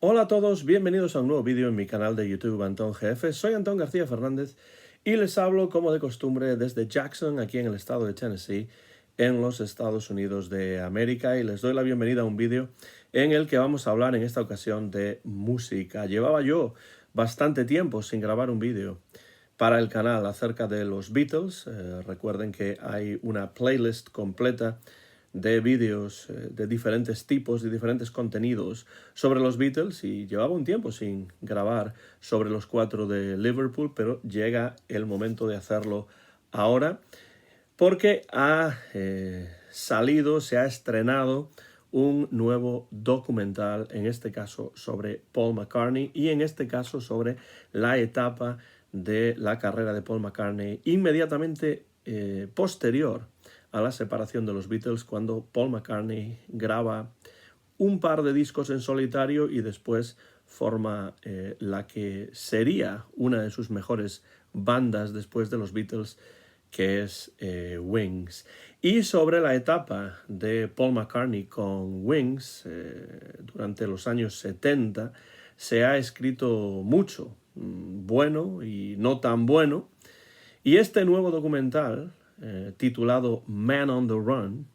Hola a todos, bienvenidos a un nuevo vídeo en mi canal de YouTube Antón GF. Soy Antón García Fernández y les hablo como de costumbre desde Jackson, aquí en el estado de Tennessee, en los Estados Unidos de América, y les doy la bienvenida a un vídeo en el que vamos a hablar en esta ocasión de música. Llevaba yo bastante tiempo sin grabar un vídeo para el canal acerca de los Beatles. Recuerden que hay una playlist completa de vídeos de diferentes tipos y diferentes contenidos sobre los Beatles, y llevaba un tiempo sin grabar sobre los cuatro de Liverpool, pero llega el momento de hacerlo ahora porque se ha estrenado un nuevo documental, en este caso sobre Paul McCartney y en este caso sobre la etapa de la carrera de Paul McCartney inmediatamente posterior a la separación de los Beatles, cuando Paul McCartney graba un par de discos en solitario y después forma la que sería una de sus mejores bandas después de los Beatles, que es Wings. Y sobre la etapa de Paul McCartney con Wings durante los años 70 se ha escrito mucho, bueno y no tan bueno, y este nuevo documental titulado Man on the Run,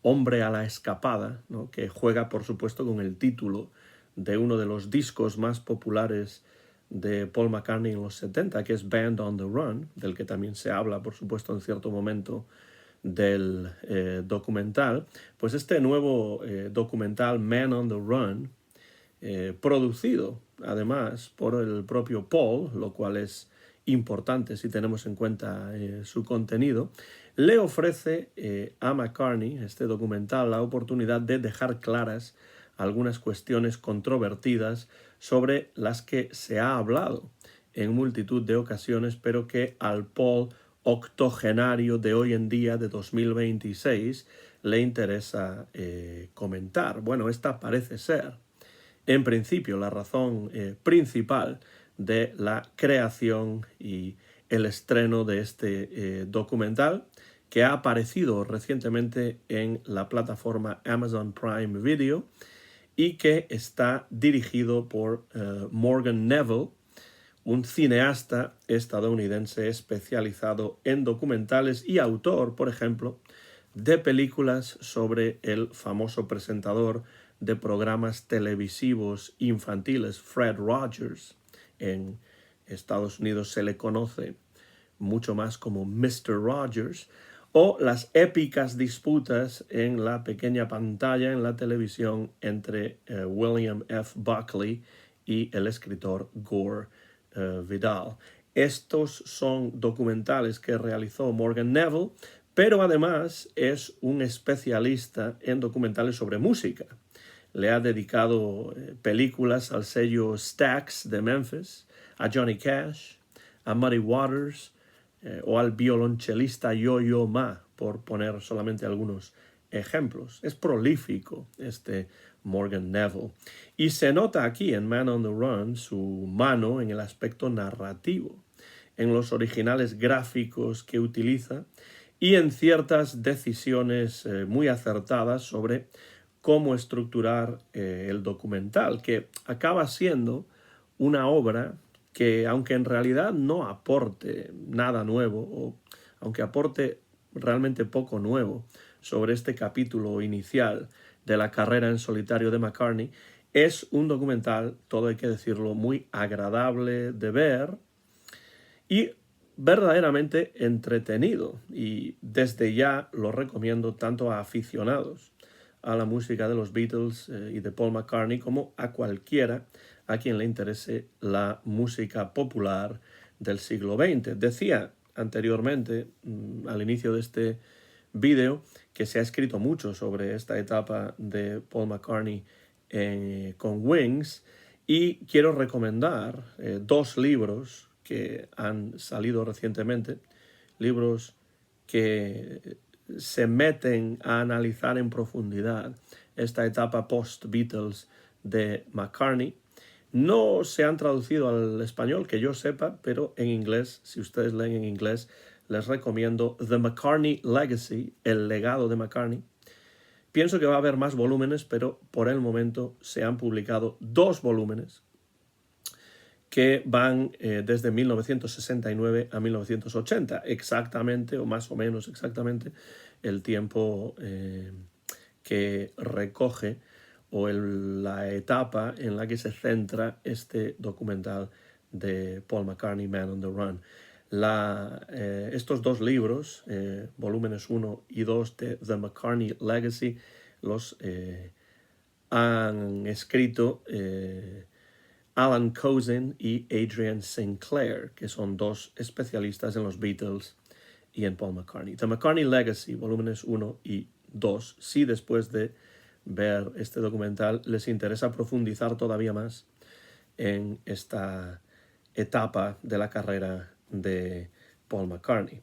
Hombre a la Escapada, ¿no?, que juega por supuesto con el título de uno de los discos más populares de Paul McCartney en los 70, que es Band on the Run, del que también se habla por supuesto en cierto momento del documental. Pues este nuevo documental Man on the Run, producido además por el propio Paul, lo cual es importante si tenemos en cuenta su contenido, le ofrece a McCartney, este documental, la oportunidad de dejar claras algunas cuestiones controvertidas sobre las que se ha hablado en multitud de ocasiones, pero que al Paul octogenario de hoy en día, de 2026, le interesa comentar. Bueno, esta parece ser, en principio, la razón principal de la creación y el estreno de este documental, que ha aparecido recientemente en la plataforma Amazon Prime Video y que está dirigido por Morgan Neville, un cineasta estadounidense especializado en documentales y autor, por ejemplo, de películas sobre el famoso presentador de programas televisivos infantiles Fred Rogers. En Estados Unidos se le conoce mucho más como Mr. Rogers, o las épicas disputas en la pequeña pantalla en la televisión entre William F. Buckley y el escritor Gore Vidal. Estos son documentales que realizó Morgan Neville, pero además es un especialista en documentales sobre música. Le ha dedicado películas al sello Stax de Memphis, a Johnny Cash, a Muddy Waters o al violonchelista Yo-Yo Ma, por poner solamente algunos ejemplos. Es prolífico este Morgan Neville, y se nota aquí en Man on the Run su mano en el aspecto narrativo, en los originales gráficos que utiliza y en ciertas decisiones muy acertadas sobre cómo estructurar el documental, que acaba siendo una obra que, aunque en realidad no aporte nada nuevo, o aunque aporte realmente poco nuevo sobre este capítulo inicial de la carrera en solitario de McCartney, es un documental, todo hay que decirlo, muy agradable de ver y verdaderamente entretenido, y desde ya lo recomiendo tanto a aficionados a la música de los Beatles y de Paul McCartney, como a cualquiera a quien le interese la música popular del siglo XX. Decía anteriormente, al inicio de este vídeo, que se ha escrito mucho sobre esta etapa de Paul McCartney con Wings, y quiero recomendar dos libros que han salido recientemente, libros que se meten a analizar en profundidad esta etapa post-Beatles de McCartney. No se han traducido al español, que yo sepa, pero en inglés, si ustedes leen en inglés, les recomiendo The McCartney Legacy, el legado de McCartney, Pienso que va a haber más volúmenes, pero por el momento se han publicado 2 volúmenes que van desde 1969 a 1980, exactamente, o más o menos exactamente, el tiempo que recoge o la etapa en la que se centra este documental de Paul McCartney, Man on the Run. Estos 2 libros, volúmenes 1 y 2 de The McCartney Legacy, los han escrito Alan Kozinn y Adrian Sinclair, que son 2 especialistas en los Beatles y en Paul McCartney. The McCartney Legacy, volúmenes 1 y 2. Si después de ver este documental les interesa profundizar todavía más en esta etapa de la carrera de Paul McCartney.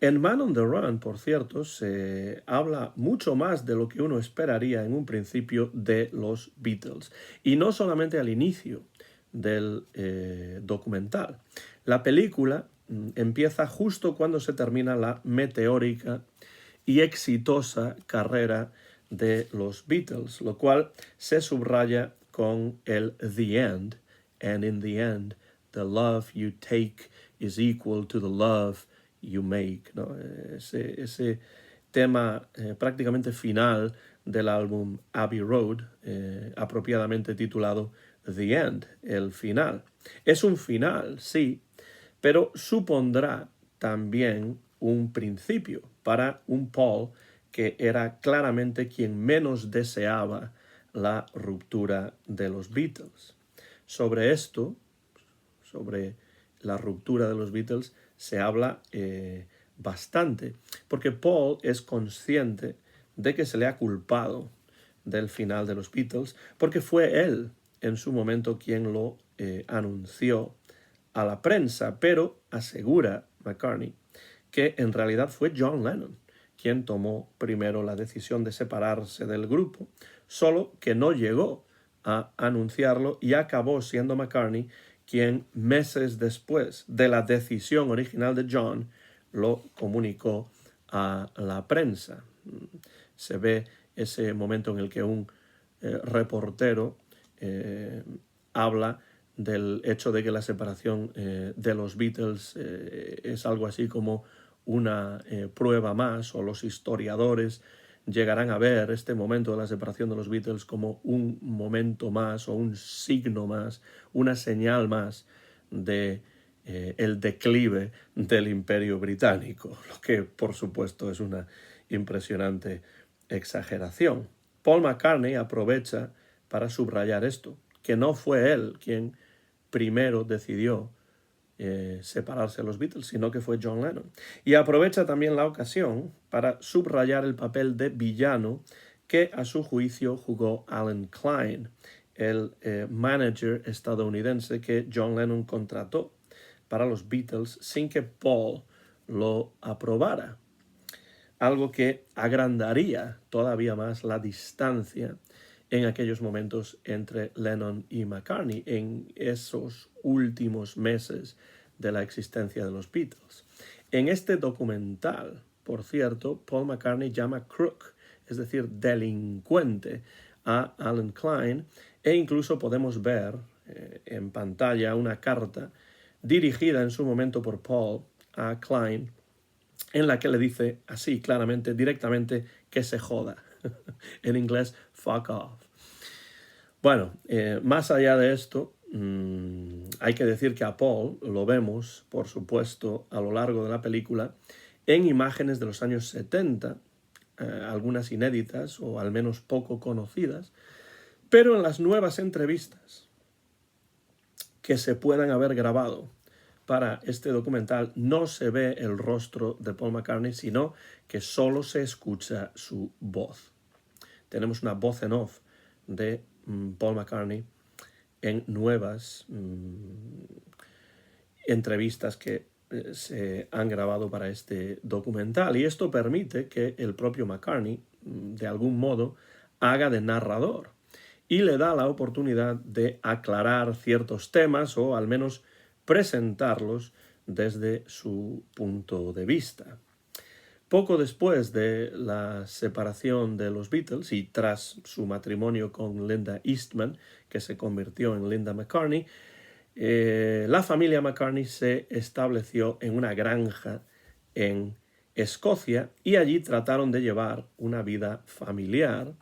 En Man on the Run, por cierto, se habla mucho más de lo que uno esperaría en un principio de los Beatles. Y no solamente al inicio del documental. La película empieza justo cuando se termina la meteórica y exitosa carrera de los Beatles, lo cual se subraya con el The End, and in the end, the love you take is equal to the love you make, ¿no? Ese tema prácticamente final del álbum Abbey Road, apropiadamente titulado The End, el final. Es un final, sí, pero supondrá también un principio para un Paul que era claramente quien menos deseaba la ruptura de los Beatles. Sobre esto, sobre la ruptura de los Beatles, se habla bastante, porque Paul es consciente de que se le ha culpado del final de los Beatles, porque fue él en su momento quien lo anunció a la prensa, pero asegura McCartney que en realidad fue John Lennon quien tomó primero la decisión de separarse del grupo, solo que no llegó a anunciarlo y acabó siendo McCartney quien meses después de la decisión original de John lo comunicó a la prensa. Se ve ese momento en el que un reportero habla del hecho de que la separación de los Beatles es algo así como una prueba más, o los historiadores llegarán a ver este momento de la separación de los Beatles como un momento más o un signo más, una señal más de el declive del Imperio Británico, lo que por supuesto es una impresionante exageración. Paul McCartney aprovecha para subrayar esto, que no fue él quien primero decidió separarse de los Beatles, sino que fue John Lennon. Y aprovecha también la ocasión para subrayar el papel de villano que a su juicio jugó Alan Klein, el manager estadounidense que John Lennon contrató para los Beatles sin que Paul lo aprobara. Algo que agrandaría todavía más la distancia en aquellos momentos entre Lennon y McCartney, en esos últimos meses de la existencia de los Beatles. En este documental, por cierto, Paul McCartney llama crook, es decir, delincuente, a Alan Klein, e incluso podemos ver en pantalla una carta dirigida en su momento por Paul a Klein, en la que le dice así claramente, directamente, que se joda. En inglés, fuck off. Bueno, más allá de esto, hay que decir que a Paul lo vemos, por supuesto, a lo largo de la película, en imágenes de los años 70, algunas inéditas o al menos poco conocidas, pero en las nuevas entrevistas que se puedan haber grabado para este documental no se ve el rostro de Paul McCartney, sino que solo se escucha su voz. Tenemos una voz en off de Paul McCartney en nuevas entrevistas que se han grabado para este documental, y esto permite que el propio McCartney de algún modo haga de narrador y le da la oportunidad de aclarar ciertos temas o al menos presentarlos desde su punto de vista. Poco después de la separación de los Beatles y tras su matrimonio con Linda Eastman, que se convirtió en Linda McCartney, la familia McCartney se estableció en una granja en Escocia y allí trataron de llevar una vida familiar,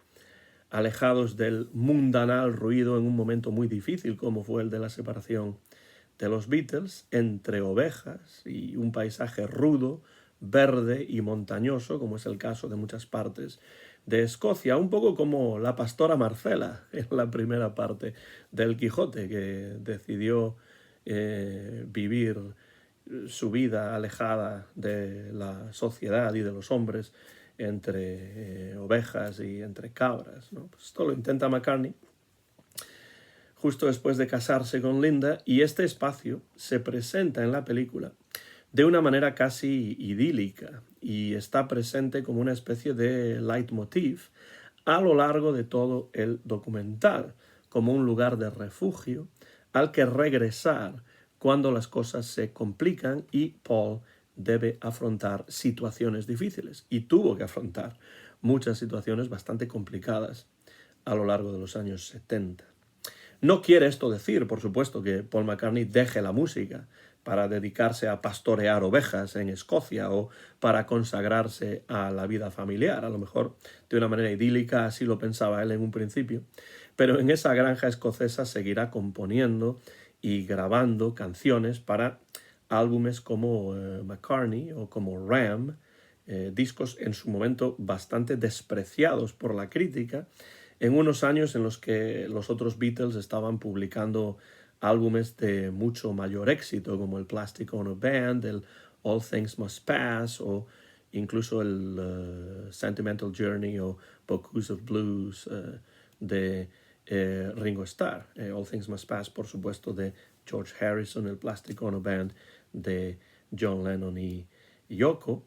alejados del mundanal ruido en un momento muy difícil como fue el de la separación de los Beatles, entre ovejas y un paisaje rudo, verde y montañoso, como es el caso de muchas partes de Escocia, un poco como la pastora Marcela en la primera parte del Quijote, que decidió vivir su vida alejada de la sociedad y de los hombres entre ovejas y entre cabras, ¿no? Pues esto lo intenta McCartney justo después de casarse con Linda, y este espacio se presenta en la película de una manera casi idílica y está presente como una especie de leitmotiv a lo largo de todo el documental, como un lugar de refugio al que regresar cuando las cosas se complican y Paul debe afrontar situaciones difíciles, y tuvo que afrontar muchas situaciones bastante complicadas a lo largo de los años 70. No quiere esto decir, por supuesto, que Paul McCartney deje la música para dedicarse a pastorear ovejas en Escocia o para consagrarse a la vida familiar. A lo mejor de una manera idílica, así lo pensaba él en un principio. Pero en esa granja escocesa seguirá componiendo y grabando canciones para álbumes como McCartney o como Ram, discos en su momento bastante despreciados por la crítica, en unos años en los que los otros Beatles estaban publicando álbumes de mucho mayor éxito, como el Plastic Ono Band, el All Things Must Pass, o incluso el Sentimental Journey o Bocuse of Blues de Ringo Starr. All Things Must Pass, por supuesto, de George Harrison, el Plastic Ono Band de John Lennon y Yoko.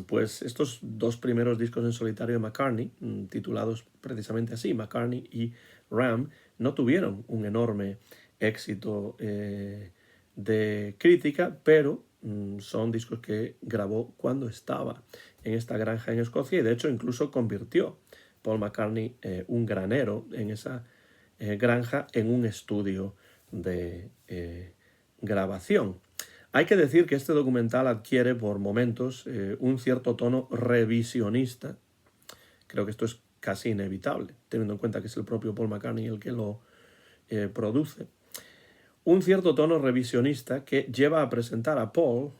Pues estos dos primeros discos en solitario de McCartney, titulados precisamente así, McCartney y Ram, no tuvieron un enorme éxito de crítica, pero son discos que grabó cuando estaba en esta granja en Escocia, y de hecho incluso convirtió Paul McCartney un granero en esa granja en un estudio de grabación. Hay que decir que este documental adquiere por momentos un cierto tono revisionista. Creo que esto es casi inevitable, teniendo en cuenta que es el propio Paul McCartney el que lo produce. Un cierto tono revisionista que lleva a presentar a Paul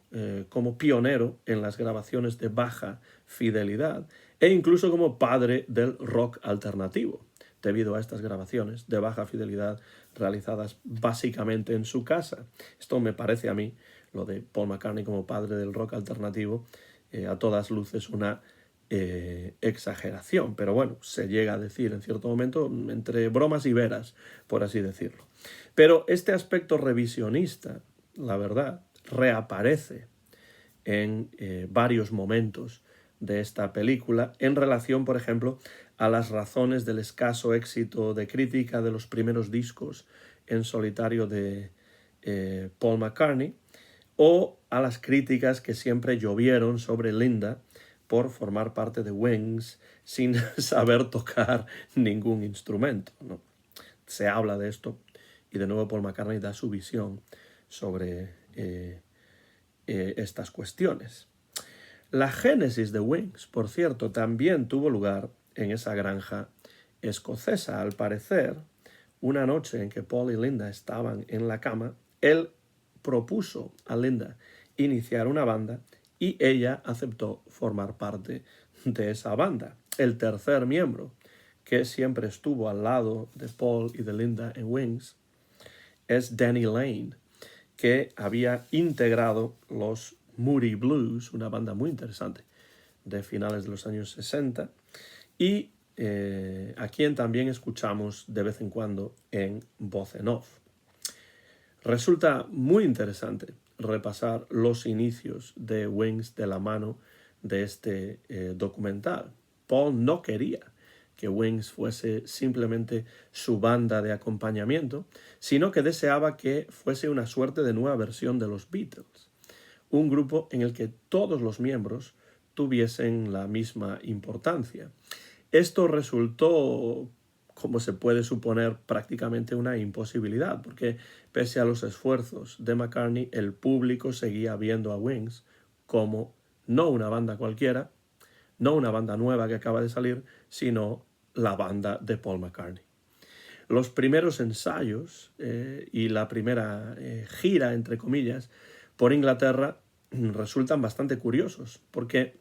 como pionero en las grabaciones de baja fidelidad e incluso como padre del rock alternativo, debido a estas grabaciones de baja fidelidad realizadas básicamente en su casa. Esto me parece a mí, lo de Paul McCartney como padre del rock alternativo, a todas luces una exageración, pero bueno, se llega a decir en cierto momento entre bromas y veras, por así decirlo. Pero este aspecto revisionista, la verdad, reaparece en varios momentos de esta película en relación, por ejemplo, a las razones del escaso éxito de crítica de los primeros discos en solitario de Paul McCartney, o a las críticas que siempre llovieron sobre Linda por formar parte de Wings sin saber tocar ningún instrumento, ¿no? Se habla de esto y de nuevo Paul McCartney da su visión sobre estas cuestiones. La génesis de Wings, por cierto, también tuvo lugar en esa granja escocesa. Al parecer, una noche en que Paul y Linda estaban en la cama, él propuso a Linda iniciar una banda y ella aceptó formar parte de esa banda. El tercer miembro, que siempre estuvo al lado de Paul y de Linda en Wings, es Danny Lane, que había integrado los Moody Blues, una banda muy interesante de finales de los años 60, y a quien también escuchamos de vez en cuando en voz en off. Resulta muy interesante repasar los inicios de Wings de la mano de este documental. Paul no quería que Wings fuese simplemente su banda de acompañamiento, sino que deseaba que fuese una suerte de nueva versión de los Beatles, un grupo en el que todos los miembros tuviesen la misma importancia. Esto resultó, como se puede suponer, prácticamente una imposibilidad, porque pese a los esfuerzos de McCartney, el público seguía viendo a Wings como no una banda cualquiera, no una banda nueva que acaba de salir, sino la banda de Paul McCartney. Los primeros ensayos y la primera gira, entre comillas, por Inglaterra resultan bastante curiosos, porque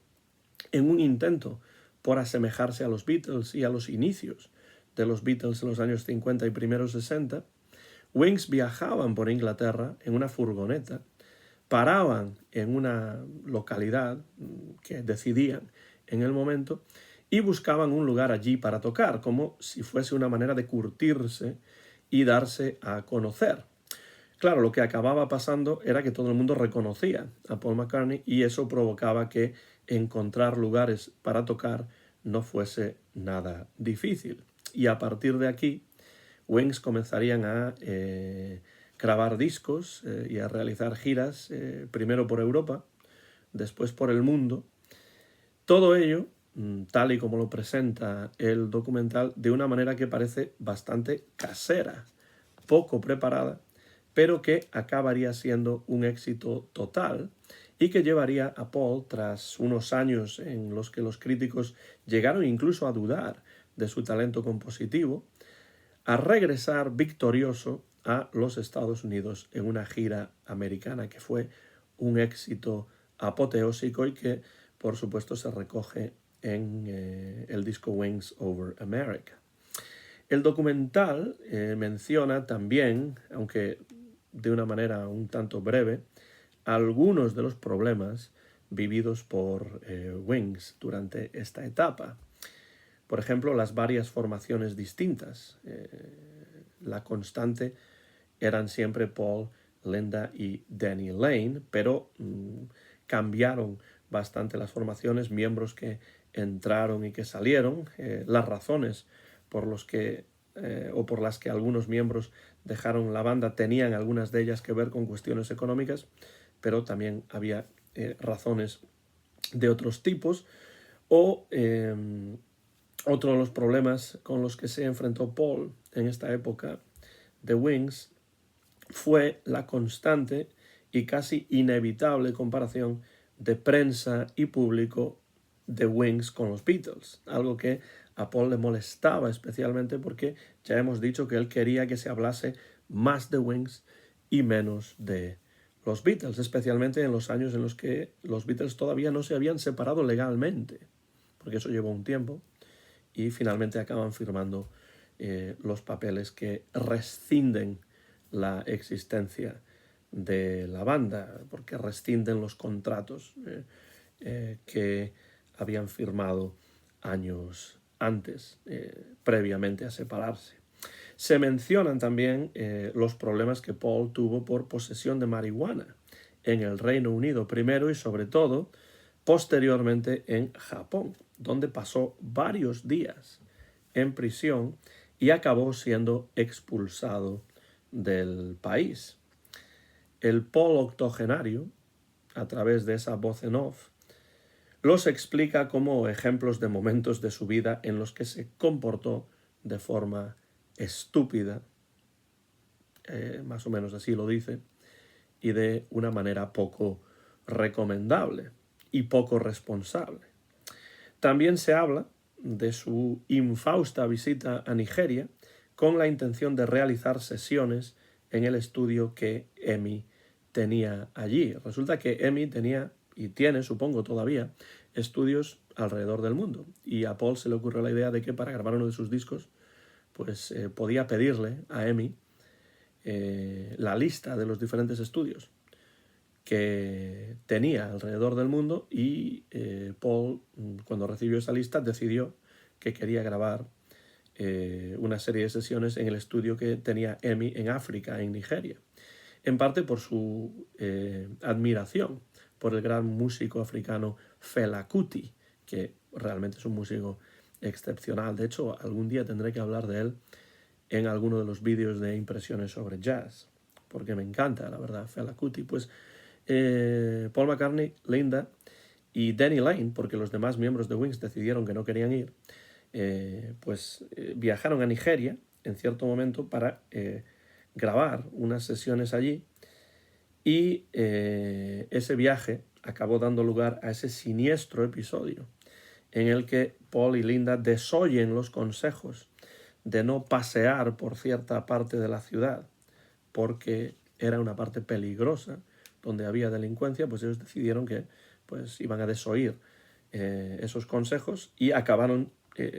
en un intento por asemejarse a los Beatles y a los inicios de los Beatles en los años 50 y primeros 60, Wings viajaban por Inglaterra en una furgoneta, paraban en una localidad que decidían en el momento y buscaban un lugar allí para tocar, como si fuese una manera de curtirse y darse a conocer. Claro, lo que acababa pasando era que todo el mundo reconocía a Paul McCartney y eso provocaba que encontrar lugares para tocar no fuese nada difícil. Y a partir de aquí, Wings comenzarían a grabar discos y a realizar giras, primero por Europa, después por el mundo. Todo ello, tal y como lo presenta el documental, de una manera que parece bastante casera, poco preparada, pero que acabaría siendo un éxito total y que llevaría a Paul, tras unos años en los que los críticos llegaron incluso a dudar de su talento compositivo, a regresar victorioso a los Estados Unidos en una gira americana que fue un éxito apoteósico y que, por supuesto, se recoge en el disco Wings Over America. El documental menciona también, aunque de una manera un tanto breve, algunos de los problemas vividos por Wings durante esta etapa. Por ejemplo, las varias formaciones distintas. La constante eran siempre Paul, Linda y Danny Lane, pero cambiaron bastante las formaciones, miembros que entraron y que salieron, las razones por los que o por las que algunos miembros dejaron la banda tenían algunas de ellas que ver con cuestiones económicas, pero también había razones de otros tipos. O otro de los problemas con los que se enfrentó Paul en esta época de Wings fue la constante y casi inevitable comparación de prensa y público de Wings con los Beatles, algo que a Paul le molestaba especialmente porque ya hemos dicho que él quería que se hablase más de Wings y menos de los Beatles, especialmente en los años en los que los Beatles todavía no se habían separado legalmente, porque eso llevó un tiempo, y finalmente acaban firmando los papeles que rescinden la existencia de la banda, porque rescinden los contratos que habían firmado años antes, previamente a separarse. Se mencionan también los problemas que Paul tuvo por posesión de marihuana en el Reino Unido primero y sobre todo posteriormente en Japón, donde pasó varios días en prisión y acabó siendo expulsado del país. El Paul octogenario, a través de esa voz en off, los explica como ejemplos de momentos de su vida en los que se comportó de forma estúpida, más o menos así lo dice, y de una manera poco recomendable y poco responsable. También se habla de su infausta visita a Nigeria con la intención de realizar sesiones en el estudio que EMI tenía allí. Resulta que EMI tenía y tiene, supongo todavía, estudios alrededor del mundo. Y a Paul se le ocurrió la idea de que para grabar uno de sus discos, pues podía pedirle a EMI la lista de los diferentes estudios que tenía alrededor del mundo y Paul, cuando recibió esa lista, decidió que quería grabar una serie de sesiones en el estudio que tenía EMI en África, en Nigeria. En parte por su admiración por el gran músico africano Fela Kuti, que realmente es un músico excepcional. De hecho, algún día tendré que hablar de él en alguno de los vídeos de impresiones sobre jazz, porque me encanta, la verdad, Fela Kuti. Pues Paul McCartney, Linda y Denny Laine, porque los demás miembros de Wings decidieron que no querían ir, viajaron a Nigeria en cierto momento para grabar unas sesiones allí, y ese viaje acabó dando lugar a ese siniestro episodio en el que Paul y Linda desoyen los consejos de no pasear por cierta parte de la ciudad porque era una parte peligrosa donde había delincuencia. Pues ellos decidieron que pues iban a desoír esos consejos y acabaron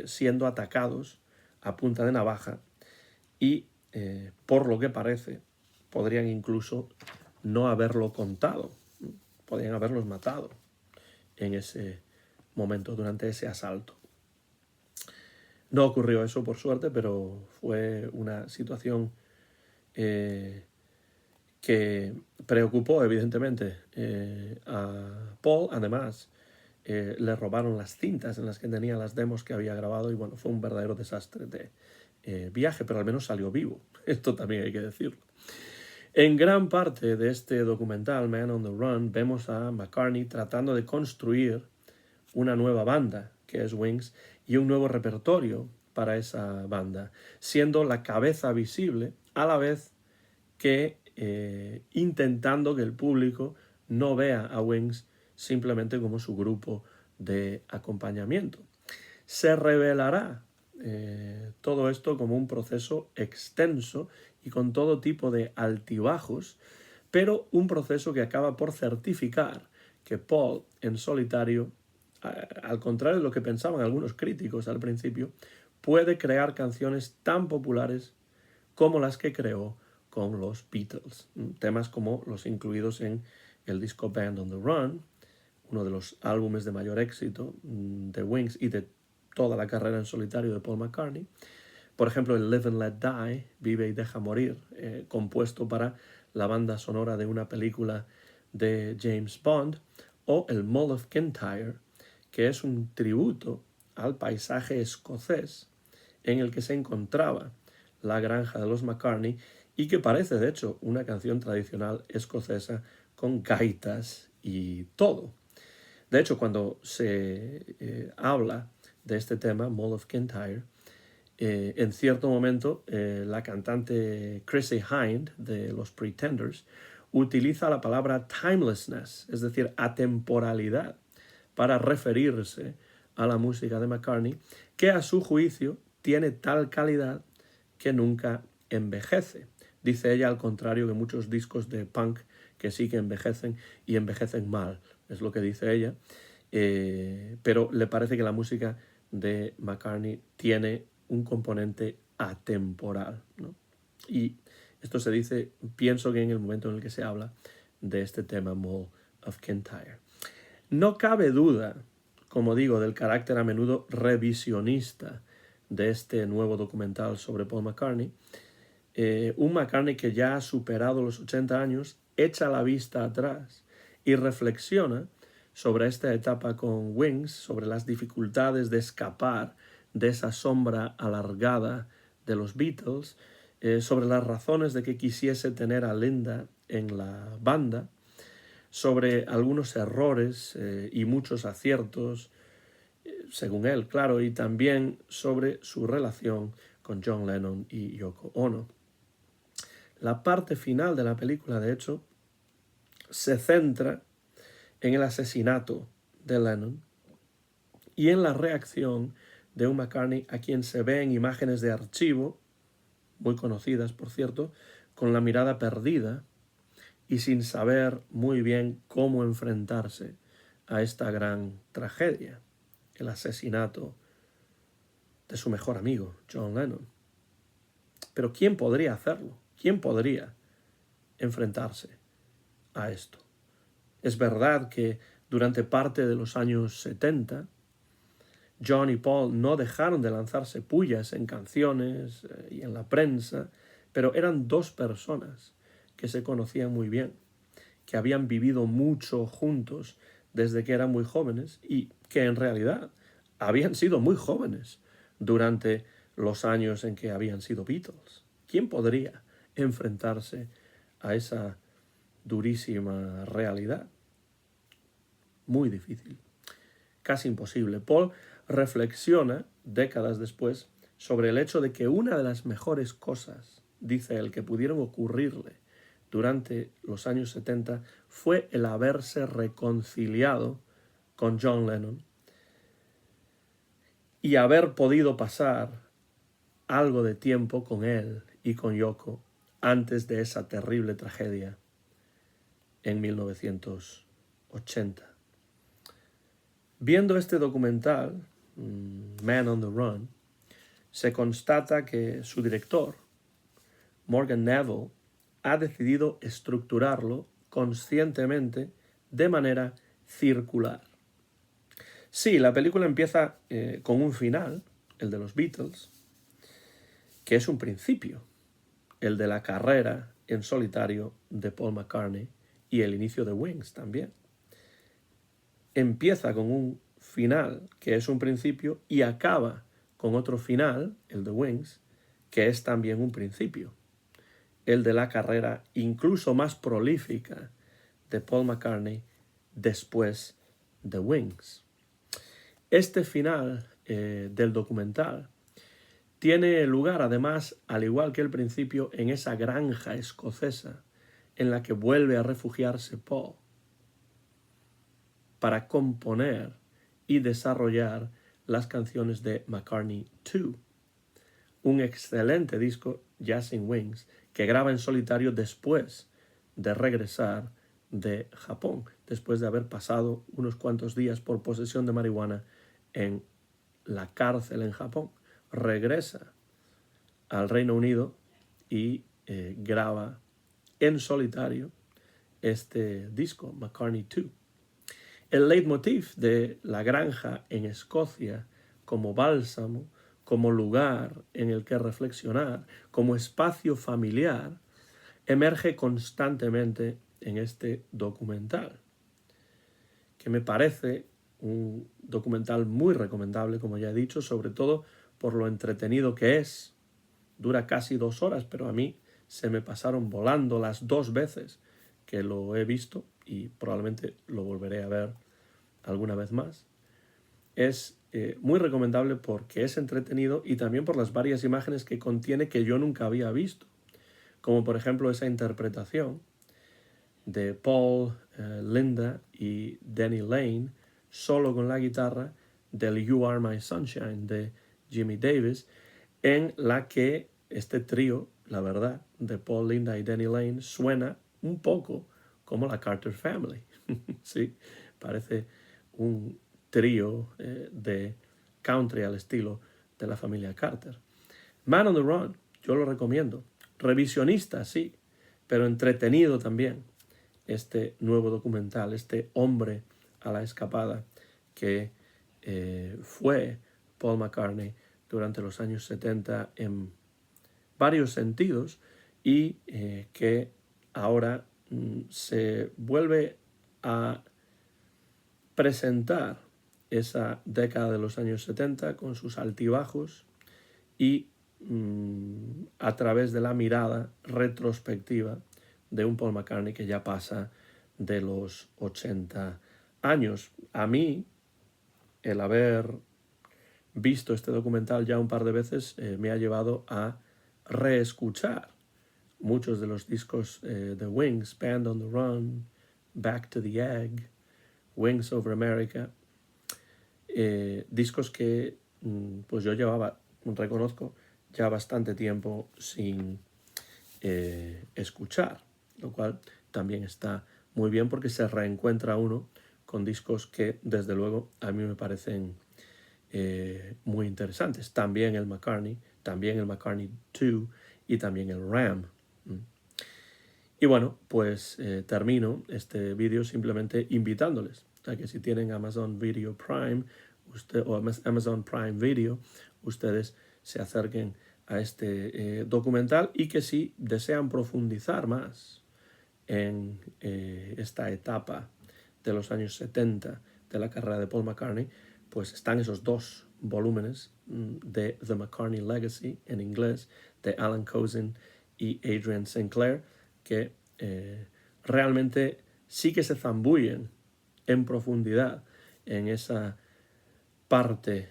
siendo atacados a punta de navaja y por lo que parece podrían incluso no haberlo contado, podrían haberlos matado en ese momento, durante ese asalto. No ocurrió eso, por suerte, pero fue una situación que preocupó evidentemente a Paul. Además, le robaron las cintas en las que tenía las demos que había grabado y bueno, fue un verdadero desastre de viaje, pero al menos salió vivo. Esto también hay que decirlo. En gran parte de este documental, Man on the Run, vemos a McCartney tratando de construir una nueva banda, que es Wings, y un nuevo repertorio para esa banda, siendo la cabeza visible a la vez que intentando que el público no vea a Wings simplemente como su grupo de acompañamiento. Se revelará todo esto como un proceso extenso y con todo tipo de altibajos, pero un proceso que acaba por certificar que Paul en solitario, al contrario de lo que pensaban algunos críticos al principio, puede crear canciones tan populares como las que creó con los Beatles. Temas como los incluidos en el disco Band on the Run, uno de los álbumes de mayor éxito de Wings y de toda la carrera en solitario de Paul McCartney. Por ejemplo, el Live and Let Die, Vive y Deja Morir, compuesto para la banda sonora de una película de James Bond, o el Mull of Kintyre, que es un tributo al paisaje escocés en el que se encontraba la granja de los McCartney y que parece, de hecho, una canción tradicional escocesa con gaitas y todo. De hecho, cuando se habla de este tema, Mull of Kintyre, en cierto momento la cantante Chrissie Hynde de los Pretenders utiliza la palabra timelessness, es decir, atemporalidad, para referirse a la música de McCartney, que a su juicio tiene tal calidad que nunca envejece. Dice ella, al contrario que muchos discos de punk que sí que envejecen y envejecen mal, es lo que dice ella, pero le parece que la música de McCartney tiene un componente atemporal, ¿no? Y esto se dice, pienso que en el momento en el que se habla de este tema Mull of Kintyre. No cabe duda, como digo, del carácter a menudo revisionista de este nuevo documental sobre Paul McCartney. Un McCartney que ya ha superado los 80 años, echa la vista atrás y reflexiona sobre esta etapa con Wings, sobre las dificultades de escapar de esa sombra alargada de los Beatles, sobre las razones de que quisiese tener a Linda en la banda, sobre algunos errores y muchos aciertos, según él, claro, y también sobre su relación con John Lennon y Yoko Ono. La parte final de la película, de hecho, se centra en el asesinato de Lennon y en la reacción de un McCartney a quien se ve en imágenes de archivo, muy conocidas por cierto, con la mirada perdida y sin saber muy bien cómo enfrentarse a esta gran tragedia, el asesinato de su mejor amigo, John Lennon. Pero ¿quién podría hacerlo? ¿Quién podría enfrentarse a esto? Es verdad que durante parte de los años 70, John y Paul no dejaron de lanzarse pullas en canciones y en la prensa, pero eran dos personas que se conocían muy bien, que habían vivido mucho juntos desde que eran muy jóvenes y que en realidad habían sido muy jóvenes durante los años en que habían sido Beatles. ¿Quién podría enfrentarse a esa durísima realidad? Muy difícil. casi imposible. Paul reflexiona, décadas después, sobre el hecho de que una de las mejores cosas, dice él, que pudieron ocurrirle durante los años 70 fue el haberse reconciliado con John Lennon y haber podido pasar algo de tiempo con él y con Yoko antes de esa terrible tragedia en 1980. Viendo este documental, Man on the Run, se constata que su director, Morgan Neville, ha decidido estructurarlo conscientemente de manera circular. Sí, la película empieza con un final, el de los Beatles, que es un principio, el de la carrera en solitario de Paul McCartney y el inicio de Wings también. Empieza con un final, que es un principio, y acaba con otro final, el de Wings, que es también un principio, el de la carrera incluso más prolífica de Paul McCartney después de Wings. Este final del documental tiene lugar, además, al igual que el principio, en esa granja escocesa en la que vuelve a refugiarse Paul para componer y desarrollar las canciones de McCartney 2, un excelente disco, Jazz in Wings, que graba en solitario después de regresar de Japón, después de haber pasado unos cuantos días por posesión de marihuana en la cárcel en Japón. Regresa al Reino Unido y graba en solitario este disco, McCartney 2. El leitmotiv de la granja en Escocia como bálsamo, como lugar en el que reflexionar, como espacio familiar, emerge constantemente en este documental, que me parece un documental muy recomendable, como ya he dicho, sobre todo por lo entretenido que es. Dura casi 2 horas, pero a mí se me pasaron volando las 2 veces que lo he visto y probablemente lo volveré a ver alguna vez más. Es muy recomendable porque es entretenido y también por las varias imágenes que contiene que yo nunca había visto, como por ejemplo esa interpretación de Paul, Linda y Denny Lane solo con la guitarra del You Are My Sunshine de Jimmy Davis, en la que este trío, la verdad, de Paul, Linda y Denny Lane suena un poco como la Carter Family. Sí, parece un trío de country al estilo de la familia Carter. Man on the Run, yo lo recomiendo. Revisionista, sí, pero entretenido también. Este nuevo documental, este hombre a la escapada que fue Paul McCartney durante los años 70 en varios sentidos y que ahora se vuelve a presentar esa década de los años 70 con sus altibajos y a través de la mirada retrospectiva de un Paul McCartney que ya pasa de los 80 años. A mí, el haber visto este documental ya un par de veces me ha llevado a reescuchar muchos de los discos de Wings, Band on the Run, Back to the Egg, Wings Over America, discos que pues yo llevaba, reconozco, ya bastante tiempo sin escuchar, lo cual también está muy bien porque se reencuentra uno con discos que desde luego a mí me parecen muy interesantes. También el McCartney 2 y también el Ram. Y bueno, pues termino este vídeo simplemente invitándoles a que si tienen Amazon Video Prime o Amazon Prime Video, ustedes se acerquen a este documental y que si desean profundizar más en esta etapa de los años 70 de la carrera de Paul McCartney, pues están esos 2 volúmenes de The McCartney Legacy en inglés de Alan Kozinn y Adrian Sinclair, que realmente sí que se zambullen en profundidad en esa parte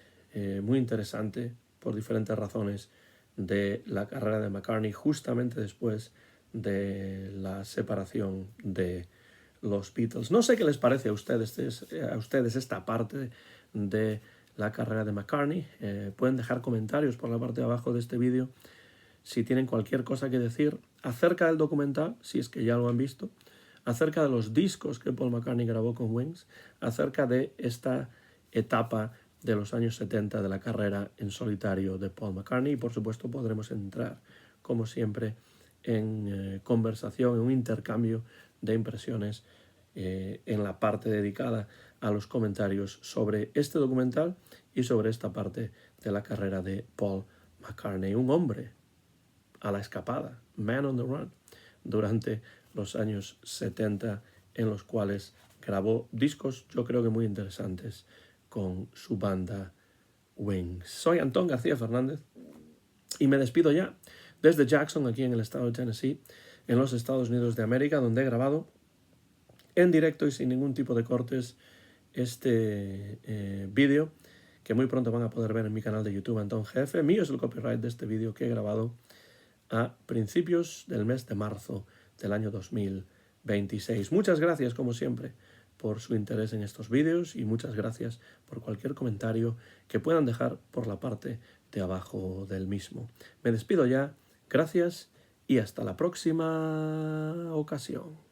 muy interesante por diferentes razones de la carrera de McCartney justamente después de la separación de los Beatles. No sé qué les parece a ustedes esta parte de la carrera de McCartney. Pueden dejar comentarios por la parte de abajo de este vídeo si tienen cualquier cosa que decir acerca del documental, si es que ya lo han visto, acerca de los discos que Paul McCartney grabó con Wings, acerca de esta etapa de los años 70 de la carrera en solitario de Paul McCartney, y por supuesto podremos entrar, como siempre, en conversación, en un intercambio de impresiones en la parte dedicada a los comentarios sobre este documental y sobre esta parte de la carrera de Paul McCartney, un hombre a la escapada, man on the run, durante los años 70, en los cuales grabó discos, yo creo que muy interesantes, con su banda Wings. Soy Antón García Fernández y me despido ya desde Jackson, aquí en el estado de Tennessee, en los Estados Unidos de América, donde he grabado en directo y sin ningún tipo de cortes este vídeo, que muy pronto van a poder ver en mi canal de YouTube, Antón GF. Mío es el copyright de este vídeo que he grabado a principios del mes de marzo del año 2026. Muchas gracias, como siempre, por su interés en estos vídeos y muchas gracias por cualquier comentario que puedan dejar por la parte de abajo del mismo. Me despido ya, gracias y hasta la próxima ocasión.